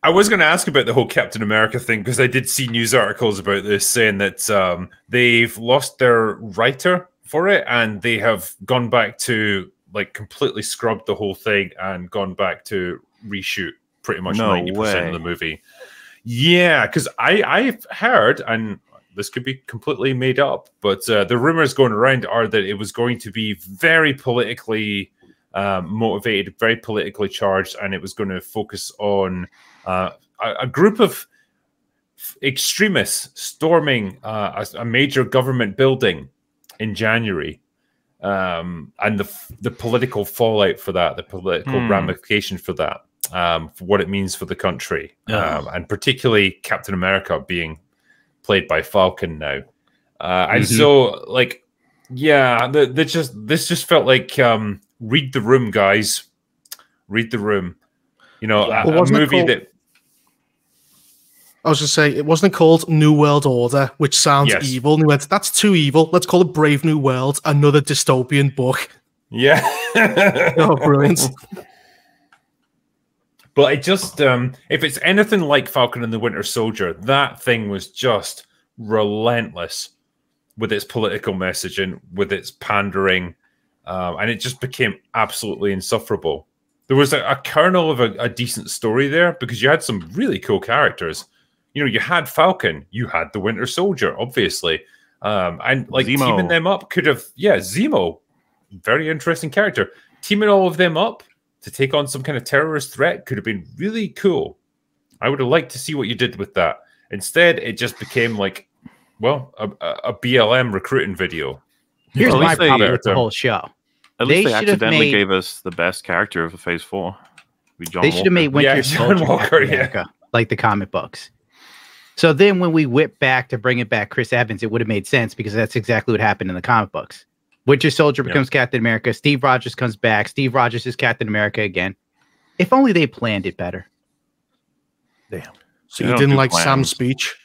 I was going to ask about the whole Captain America thing because I did see news articles about this saying that they've lost their writer for it and they have gone back to like completely scrubbed the whole thing and gone back to reshoot pretty much 90% of the movie. Yeah, because I've heard, and this could be completely made up, but the rumors going around are that it was going to be very politically motivated, very politically charged, and it was going to focus on a group of extremists storming a major government building in January, and the political fallout for that, the political ramification for that, for what it means for the country, and particularly Captain America being played by Falcon now. And so, like, yeah, this just felt like read the room, guys. Read the room. You know, a movie that. I was just saying, it wasn't called New World Order, which sounds evil. And he went, that's too evil. Let's call it Brave New World, another dystopian book. Yeah. Oh, brilliant. But it just, if it's anything like Falcon and the Winter Soldier, that thing was just relentless with its political messaging, with its pandering, and it just became absolutely insufferable. There was a kernel of a decent story there because you had some really cool characters. You know, you had Falcon, you had the Winter Soldier, obviously. And like Zemo. Teaming them up could have, Zemo, very interesting character. Teaming all of them up to take on some kind of terrorist threat could have been really cool. I would have liked to see what you did with that. Instead, it just became like, well, a BLM recruiting video. Here's my problem with the whole show. At least they accidentally gave us the best character of Phase 4. They should have made Winter Soldier like the comic books. So then when we whip back to bring it back Chris Evans, it would have made sense because that's exactly what happened in the comic books. Winter Soldier becomes Captain America. Steve Rogers comes back. Steve Rogers is Captain America again. If only they planned it better. Damn. So you didn't like Sam's speech?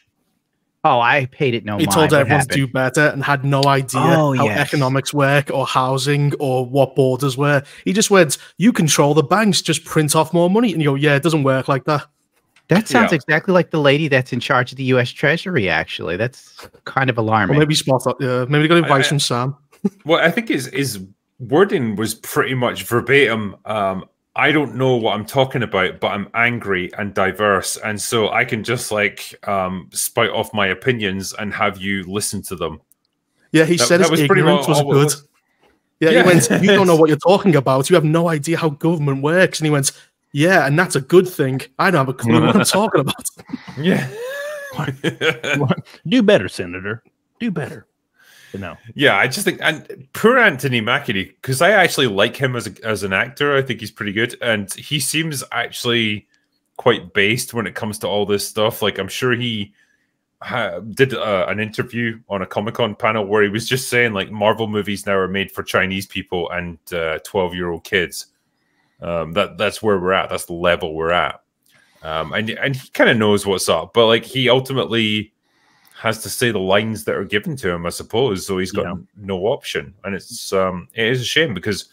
Oh, I paid it no mind. He told everyone to do better and had no idea how economics work or housing or what borders were. He just went, you control the banks, just print off more money. And you go, yeah, it doesn't work like that. That sounds exactly like the lady that's in charge of the U.S. Treasury, actually. That's kind of alarming. Or maybe spot up. Yeah, maybe they got advice from Sam. Well, I think his wording was pretty much verbatim. I don't know what I'm talking about, but I'm angry and diverse. And so I can just like spout off my opinions and have you listen to them. Yeah, he said his ignorance was good. Yeah, he went, you don't know what you're talking about. You have no idea how government works. And he went, yeah, and that's a good thing. I don't have a clue what I'm talking about. Yeah. Do better, Senator. Do better. But no. Yeah, I just think, and poor Anthony Mackie, because I actually like him as an actor. I think he's pretty good. And he seems actually quite based when it comes to all this stuff. Like, I'm sure he did an interview on a Comic-Con panel where he was just saying, like, Marvel movies now are made for Chinese people and 12-year-old kids. That's where we're at. That's the level we're at. And he kind of knows what's up, but like he ultimately has to say the lines that are given to him, I suppose. So he's got no option, and it is a shame because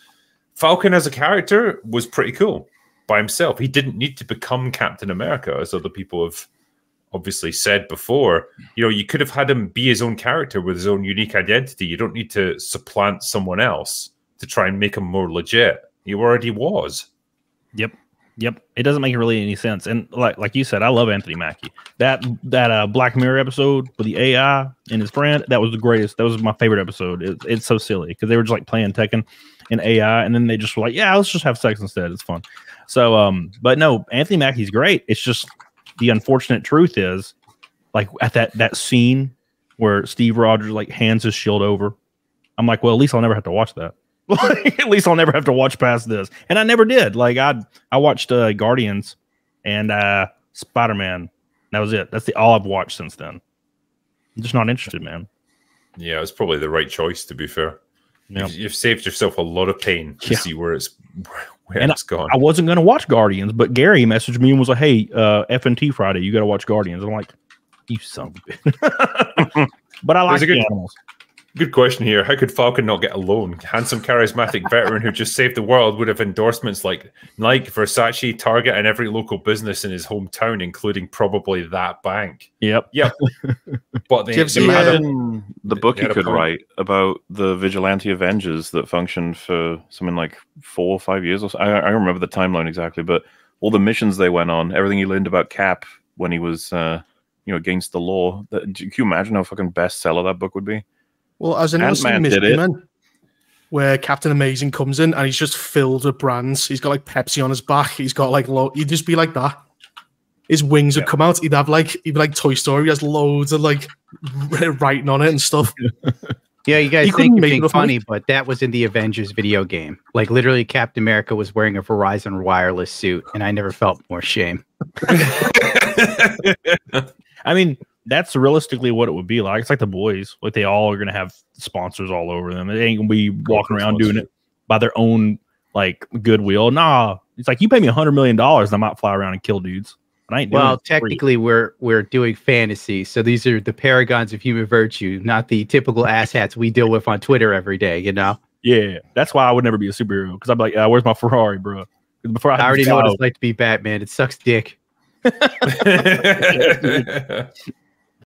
Falcon as a character was pretty cool by himself. He didn't need to become Captain America, as other people have obviously said before. You know, you could have had him be his own character with his own unique identity. You don't need to supplant someone else to try and make him more legit. He already was. Yep. It doesn't make really any sense. And like you said, I love Anthony Mackie. That Black Mirror episode with the AI and his friend, that was the greatest. That was my favorite episode. It's so silly because they were just like playing Tekken and AI, and then they just were like, yeah, let's just have sex instead. It's fun. So, but no, Anthony Mackie's great. It's just the unfortunate truth is, like at that scene where Steve Rogers like hands his shield over. I'm like, well, at least I'll never have to watch that. At least I'll never have to watch past this. And I never did. Like I watched Guardians and Spider-Man. That was it. That's all I've watched since then. I'm just not interested, man. Yeah, it's probably the right choice, to be fair. Yep. You've saved yourself a lot of pain to see where it's gone. I wasn't going to watch Guardians, but Gary messaged me and was like, hey, FNT Friday, you got to watch Guardians. I'm like, you son of a bitch. But I like the animals. Good question here. How could Falcon not get a loan? Handsome, charismatic veteran who just saved the world would have endorsements like Nike, Versace, Target, and every local business in his hometown, including probably that bank. Yep. But imagine the book he could write about the vigilante Avengers that functioned for something like 4 or 5 years or so. I don't remember the timeline exactly, but all the missions they went on, everything he learned about Cap when he was, against the law. Can you imagine how fucking bestseller that book would be? Well, as an Ant-Man did it, where Captain Amazing comes in and he's just filled with brands. He's got like Pepsi on his back. He's got like he'd just be like that. His wings would come out. He'd be like Toy Story. He has loads of like writing on it and stuff. Yeah, you guys think you're being funny, but that was in the Avengers video game. Like literally, Captain America was wearing a Verizon wireless suit, and I never felt more shame. I mean, that's realistically what it would be like. It's like the boys. Like they all are gonna have sponsors all over them. They ain't gonna be walking around doing it by their own like goodwill. Nah, it's like you pay me $100 million, and I might fly around and kill dudes. And I ain't doing it technically, we're doing fantasy, so these are the paragons of human virtue, not the typical asshats we deal with on Twitter every day. You know? Yeah, that's why I would never be a superhero because I'd be like, where's my Ferrari, bro? Before I already know what it's like to be Batman. It sucks dick.